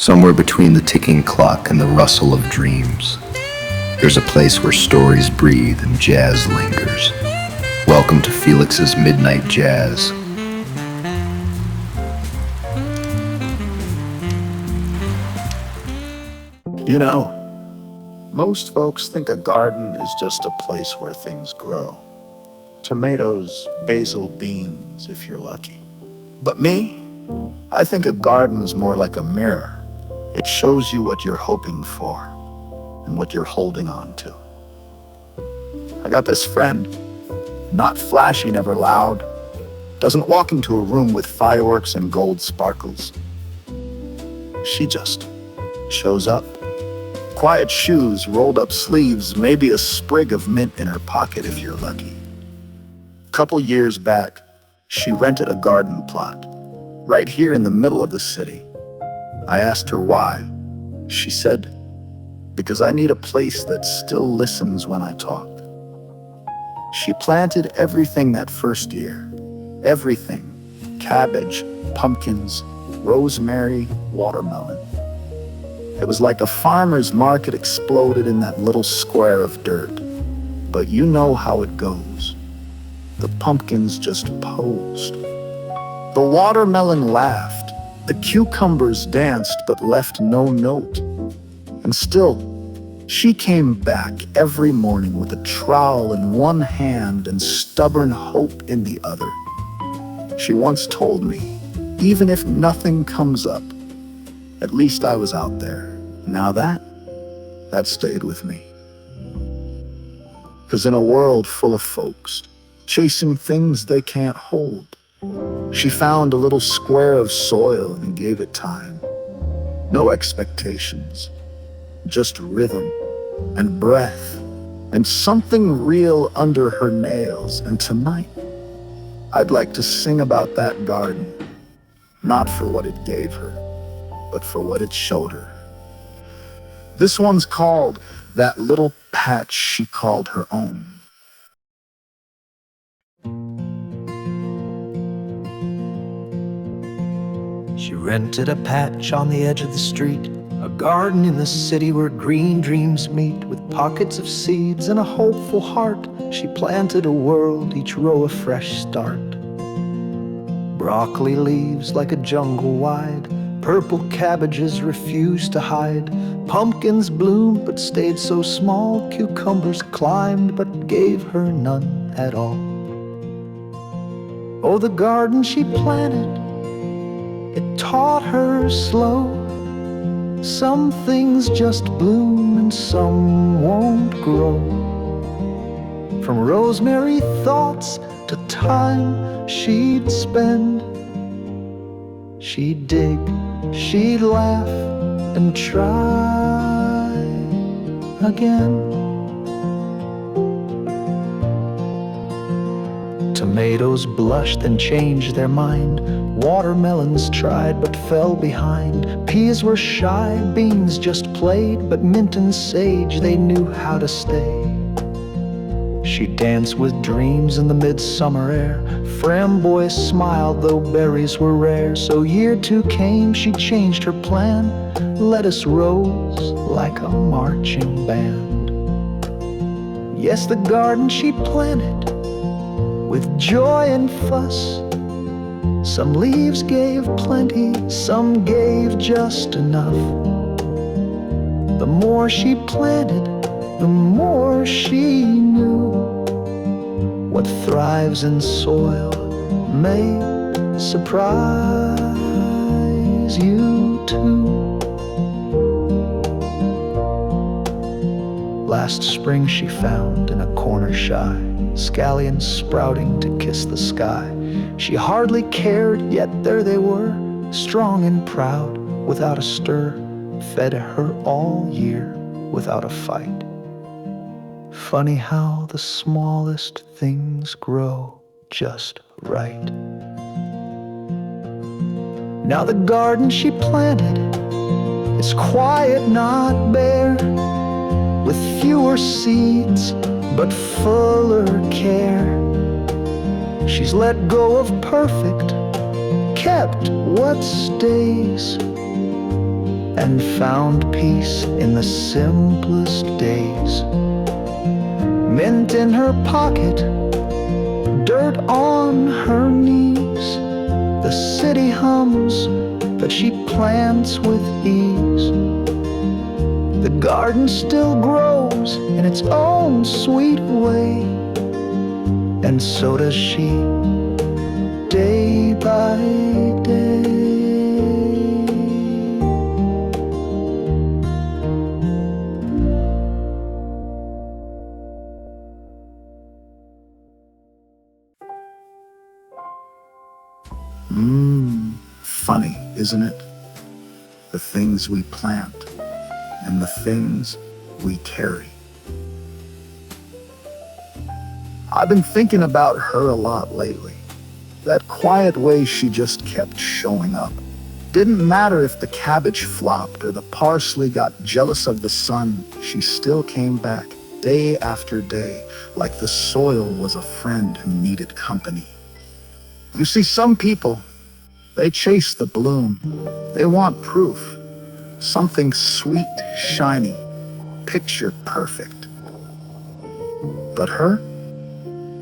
Somewhere between the ticking clock and the rustle of dreams, there's a place where stories breathe and jazz lingers. Welcome to Felix's Midnight Jazz. You know, most folks think a garden is just a place where things grow. Tomatoes, basil, beans, if you're lucky. But me, I think a garden is more like a mirror. It shows you what you're hoping for and what you're holding on to. I got this friend, not flashy, never loud, doesn't walk into a room with fireworks and gold sparkles. She just shows up. Quiet shoes, rolled up sleeves, maybe a sprig of mint in her pocket if you're lucky. A couple years back, she rented a garden plot right here in the middle of the city. I asked her why. She said, "Because I need a place that still listens when I talk." She planted everything that first year. Everything. Cabbage, pumpkins, rosemary, watermelon. It was like a farmer's market exploded in that little square of dirt. But you know how it goes. The pumpkins just posed. The watermelon laughed. The cucumbers danced but left no note. And still, she came back every morning with a trowel in one hand and stubborn hope in the other. She once told me, even if nothing comes up, at least I was out there. Now that stayed with me. 'Cause in a world full of folks chasing things they can't hold, she found a little square of soil and gave it time. No expectations, just rhythm and breath and something real under her nails. And tonight, I'd like to sing about that garden, not for what it gave her, but for what it showed her. This one's called That Little Patch She Called Her Own. She rented a patch on the edge of the street, a garden in the city where green dreams meet. With pockets of seeds and a hopeful heart, she planted a world, each row a fresh start. Broccoli leaves like a jungle wide, purple cabbages refused to hide. Pumpkins bloomed but stayed so small, cucumbers climbed but gave her none at all. Oh, the garden she planted, it taught her slow. Some things just bloom and some won't grow. From rosemary thoughts to time she'd spend, she'd dig, she'd laugh and try again. Tomatoes blushed and changed their mind. Watermelons tried but fell behind. Peas were shy, beans just played, but mint and sage, they knew how to stay. She danced with dreams in the midsummer air. Framboys smiled though berries were rare. So year two came, she changed her plan. Lettuce rose like a marching band. Yes, the garden she planted with joy and fuss. Some leaves gave plenty, some gave just enough. The more she planted, the more she knew. What thrives in soil may surprise you too. Last spring she found in a corner shy scallions sprouting to kiss the sky. She hardly cared, yet there they were, strong and proud, without a stir, fed her all year without a fight. Funny how the smallest things grow just right. Now the garden she planted is quiet, not bare, with fewer seeds but fuller care. She's let go of perfect, kept what stays, and found peace in the simplest days. Mint in her pocket, dirt on her knees. The city hums, but she plants with ease. The garden still grows in its own sweet way, and so does she, day by day. Funny, isn't it? The things we plant and the things we carry. I've been thinking about her a lot lately. That quiet way she just kept showing up. Didn't matter if the cabbage flopped or the parsley got jealous of the sun, she still came back day after day, like the soil was a friend who needed company. You see, some people, they chase the bloom. They want proof. Something sweet, shiny, picture perfect. But her?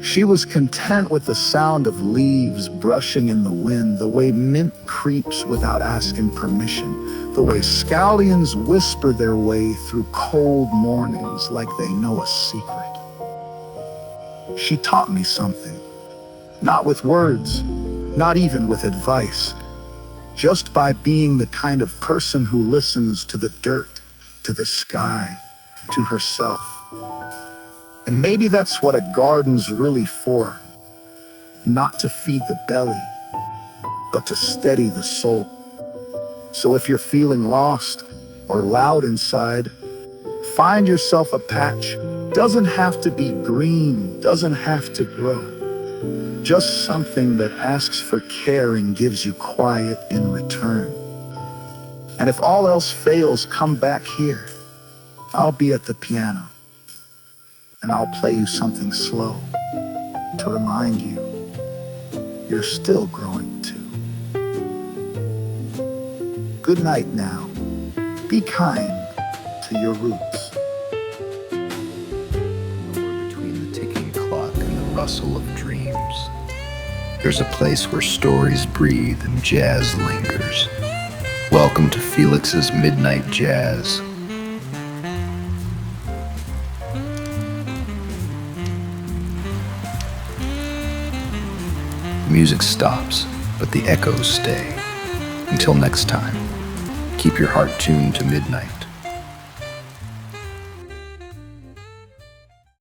She was content with the sound of leaves brushing in the wind, the way mint creeps without asking permission, the way scallions whisper their way through cold mornings like they know a secret. She taught me something. Not with words, not even with advice, just by being the kind of person who listens to the dirt, to the sky, to herself. And maybe that's what a garden's really for. Not to feed the belly, but to steady the soul. So if you're feeling lost or loud inside, find yourself a patch. Doesn't have to be green, doesn't have to grow. Just something that asks for care and gives you quiet in return. And if all else fails, come back here. I'll be at the piano, and I'll play you something slow to remind you you're still growing too. Good night now. Be kind to your roots. Between the ticking clock and the rustle of dreams, there's a place where stories breathe and jazz lingers. Welcome to Felix's Midnight Jazz. The music stops, but the echoes stay. Until next time, keep your heart tuned to midnight.